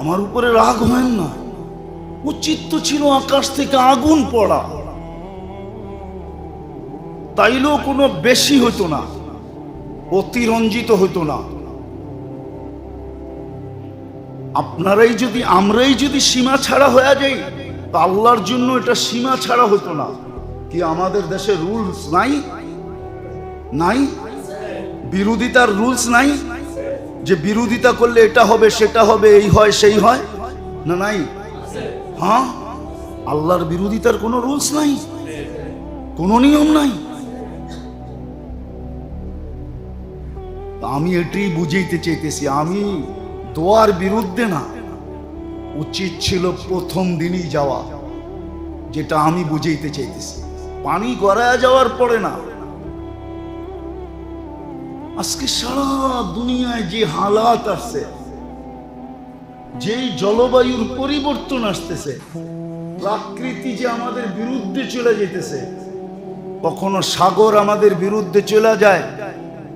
আমার উপরে রাগ হয় না, উচিত তো ছিল আকাশ থেকে আগুন পড়া, তাইলেও কোনো বেশি হইতো না, অতিরঞ্জিত হইতো না। আমরাই যদি সীমা ছাড়া হয়ে যাই, তা আল্লাহর জন্য এটা সীমা ছাড়া হতো না। কি আমাদের দেশে রুলস নাই? নাই? বিরোধিতার রুলস নাই? যে বিরোধিতা করলে এটা হবে সেটা হবে, এই হয় সেই হয়, না নাই? হ্যাঁ, আল্লাহর বিরোধিতার কোনো রুলস নাই, কোনো নিয়ম নাই। আমি এটাই বুঝাইতে চাইতেছি, আমি দোয়ার বিরুদ্ধে না, উচিত ছিল প্রথম দিনই যাওয়া, যেটা আমি বুঝাইতে চাইতেছি। পানি গড়ায় যাওয়ার পরে না। আজকে সারা দুনিয়ায় যে হালাত আসছে, যেই জলবায়ুর পরিবর্তন আসতেছে, প্রকৃতি যে আমাদের বিরুদ্ধে চলে যেতেছে, কখনো সাগর আমাদের বিরুদ্ধে চলে যায়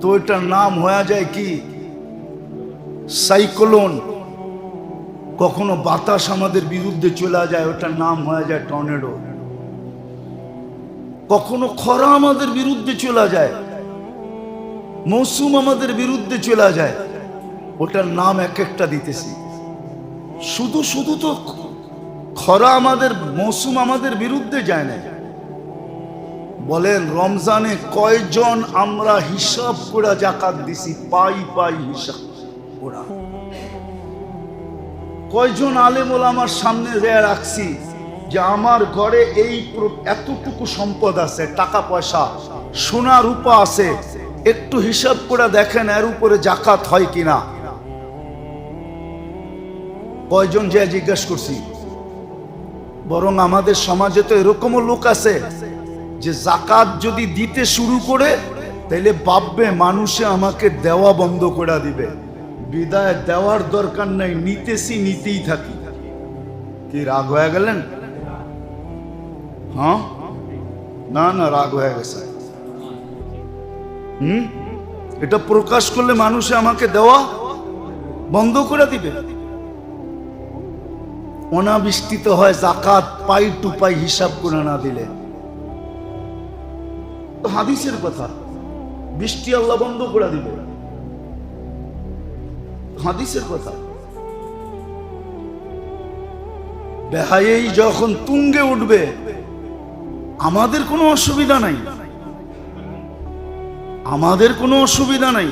তো এটার নাম হয়ে যায় কি সাইক্লোন, কখনো বাতাস আমাদের বিরুদ্ধে চলে যায়, ওটার নাম হয়ে যায় টর্নেডো, কখনো খরা আমাদের বিরুদ্ধে চলে যায়, মৌসুম আমাদের বিরুদ্ধে চলে যায়, ওটার নাম এক একটা দিতেছি। শুধু তো খরা আমাদের, মৌসুম আমাদের বিরুদ্ধে যায় না। বলেন রমজানে কয়জন আমরা হিসাব করে জাকাত দিছি? পাই হিসাব করা। কয়জন আলেম ওলামার সামনে রাখছি যে আমার ঘরে এই এতটুকু সম্পদ আছে, টাকা পয়সা সোনা রূপা আছে, একটু হিসাব করে দেখেন এর উপরে জাকাত হয় কিনা। কয়জন যে জিজ্ঞাসা করছি? বরং আমাদের সমাজে তো এরকমও লোক আছে যে জাকাত যদি দিতে শুরু করে তাইলে ভাববে মানুষে আমাকে দেওয়া বন্ধ করে দিবে, বিদায় দেওয়ার দরকার নাই, নিতেই থাকি। কি রাগ হয়ে গেলেন? হ্যাঁ, না রাগ হয়ে গেছে। এটা প্রকাশ করলে মানুষে আমাকে দেওয়া বন্ধ করে দিবে। অনাবৃষ্টিত হয় জাকাত পাই টু পাই হিসাব করে না দিলে। হাদিসের কথা, বৃষ্টি আল্লাহ বন্ধ করে দিবে, হাদিসের কথা। বেহায়েই যখন তুঙ্গে উঠবে আমাদের কোনো অসুবিধা নাই, আমাদের কোনো অসুবিধা নাই।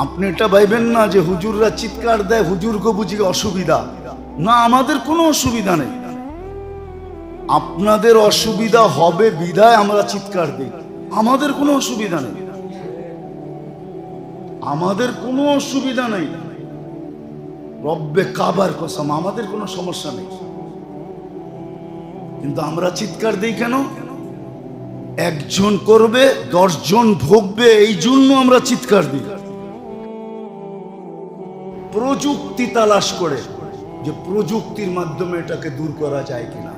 আপনি এটা ভাইবেন না যে হুজুররা চিৎকার দেয় হুজুরকে বুঝি অসুবিধা, না, আমাদের কোনো অসুবিধা নেই। আপনাদের অসুবিধা হবে বিধায় আমরা চিৎকার দিই, আমাদের কোনো অসুবিধা নেই, আমাদের কোনো অসুবিধা নেই। রব্বে কাবার কসম, আমাদের কোনো সমস্যা নেই। কিন্তু আমরা চিৎকার দিই কেন? একজন করবে 10 জন ভোগবে, এই জন্য আমরা চিৎকার দিই। প্রযুক্তি তালাশ করে যে প্রযুক্তির মাধ্যমে এটাকে দূর করা যায় কিনা,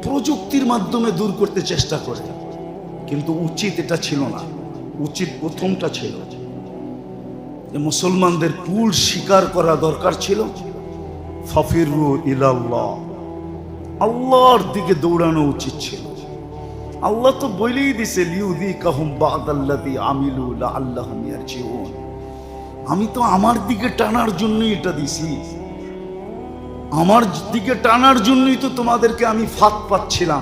প্রযুক্তির মাধ্যমে দূর করতে চেষ্টা করে। কিন্তু উচিত এটা ছিল না, উচিত প্রথমটা ছিল যে মুসলমানদের কুল স্বীকার করা দরকার ছিল। ফাফিরু ইলাল্লাহ, আল্লাহর দিকে দৌড়ানো উচিত ছিল। আল্লাহ তো বলেই দিছে লিউযিকাহুম বা'দাল্লাযী আমিলু লাআল্লাহুম ইয়ারজিউন। আমি তো আমার দিকে টানার জন্যই এটা দিছি, আমার দিকে টানার জন্যই তো তোমাদেরকে আমি ফাঁদ পাচ্ছিলাম।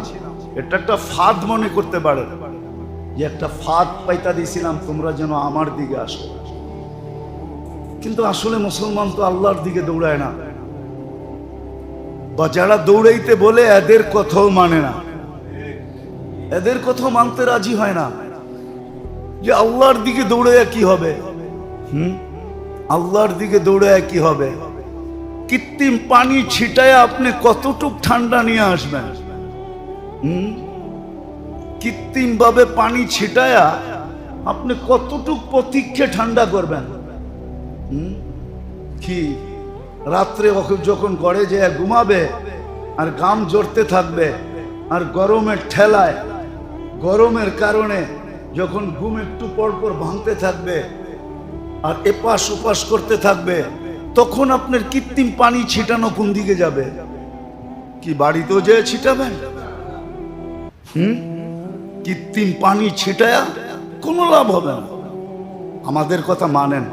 এটা একটা ফাঁদ মনে করতে পারে যে একটা ফাঁদ পাইতা দিয়েছিলাম তোমরা যেন আমার দিকে আসো। কিন্তু আসলে মুসলমান তো আল্লাহর দিকে দৌড়ায় না, বা যারা দৌড়াইতে বলে এদের কথাও মানে না, এদের কথাও মানতে রাজি হয় না। যে আল্লাহর দিকে দৌড়াইয়া কি হবে? আল্লাহর দিকে দৌড়াইয়া কি হবে? কৃত্রিম পানি ছিটায় আপনি কতটুক ঠান্ডা নিয়ে আসবেন? কৃত্রিম ভাবে পানি ছিটায়া আপনি কতটুক প্রতীক্ষে ঠান্ডা করবেন? কি রাত্রে যখন ঘরে যে ঘুমাবে আর ঘাম ঝরতে থাকবে আর গরমের ঠেলায়, গরমের কারণে যখন ঘুম একটু পর পর ভাঙতে থাকবে, আর এপাশ ওপাশ করতে থাকবে, তখন আপনার কৃত্রিম পানি ছিটানো কোন দিকে যাবে? কি বাড়িতেও যেয়ে ছিটাবেন? কৃত্রিম পানি ছিটায়া কোনো লাভ হবে না। আমাদের কথা মানেন।